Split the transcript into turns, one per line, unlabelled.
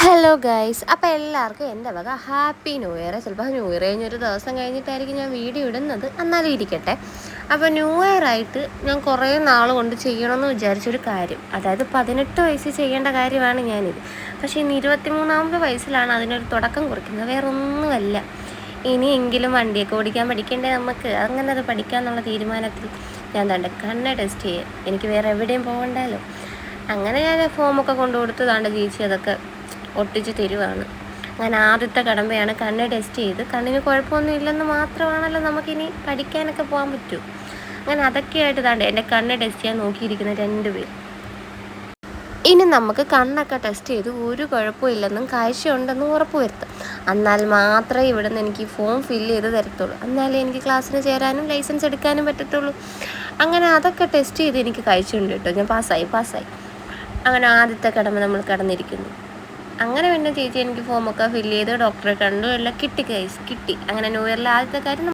Hello guys, അപ്പോൾ എല്ലാവർക്കും എൻ്റെ വക ഹാപ്പി ന്യൂ ഇയർ. ചിലപ്പോൾ ന്യൂ ഇയർ കഴിഞ്ഞൊരു ദിവസം കഴിഞ്ഞിട്ടായിരിക്കും ഞാൻ വീഡിയോ ഇടുന്നത്, എന്നാലും ഇരിക്കട്ടെ. അപ്പോൾ ന്യൂ ഇയർ ആയിട്ട് ഞാൻ കുറേ നാൾ കൊണ്ട് ചെയ്യണമെന്ന് വിചാരിച്ചൊരു കാര്യം, അതായത് 18 വയസ്സിൽ ചെയ്യേണ്ട കാര്യമാണ് ഞാനിത്. പക്ഷേ ഇന്ന് 23ാമത്തെ വയസ്സിലാണ് അതിനൊരു തുടക്കം കുറിക്കുന്നത്. വേറെ ഒന്നുമല്ല, ഇനിയെങ്കിലും വണ്ടിയൊക്കെ ഓടിക്കാൻ പഠിക്കേണ്ടേ നമുക്ക്. അങ്ങനെ അത് പഠിക്കാമെന്നുള്ള തീരുമാനത്തിൽ ഞാൻ താണ്ട് കണ്ണ് ടെസ്റ്റ് ചെയ്യാൻ, എനിക്ക് വേറെ എവിടെയും പോകണ്ടല്ലോ. അങ്ങനെ ഞാൻ ഫോമൊക്കെ കൊണ്ടുകൊടുത്ത് താണ്ട് ചേച്ചി അതൊക്കെ ഒട്ടിച്ച് തരുവാണ്. അങ്ങനെ ആദ്യത്തെ കടമ്പയാണ് കണ്ണ് ടെസ്റ്റ് ചെയ്ത്. കണ്ണിന് കുഴപ്പമൊന്നും ഇല്ലെന്ന് മാത്രമാണല്ലോ നമുക്കിനി പഠിക്കാനൊക്കെ പോകാൻ പറ്റൂ. അങ്ങനെ അതൊക്കെയായിട്ട് താണ്ട് എൻ്റെ കണ്ണ് ടെസ്റ്റ് ചെയ്യാൻ നോക്കിയിരിക്കുന്ന 2 പേർ. ഇനി നമുക്ക് കണ്ണൊക്കെ ടെസ്റ്റ് ചെയ്ത് ഒരു കുഴപ്പമില്ലെന്നും കാഴ്ചയുണ്ടെന്നും ഉറപ്പ് വരുത്താം. എന്നാൽ മാത്രമേ ഇവിടെ നിന്ന് എനിക്ക് ഫോം ഫില്ല് ചെയ്ത് തരത്തുള്ളൂ. എന്നാലേ എനിക്ക് ക്ലാസ്സിന് ചേരാനും ലൈസൻസ് എടുക്കാനും പറ്റത്തുള്ളൂ. അങ്ങനെ അതൊക്കെ ടെസ്റ്റ് ചെയ്ത് എനിക്ക് കാഴ്ചയുണ്ട് കേട്ടോ. ഞാൻ പാസ്സായി. അങ്ങനെ ആദ്യത്തെ കടമ്പ നമ്മൾ കടന്നിരിക്കുന്നു. അങ്ങനെ പിന്നെ ചേച്ചി എനിക്ക് ഫോമൊക്കെ ഫില്ല് ചെയ്ത് ഡോക്ടറെ കണ്ടു, എല്ലാം കിട്ടി. അങ്ങനെ ന്യൂ ഇയറിലെ ആദ്യത്തെ കാര്യം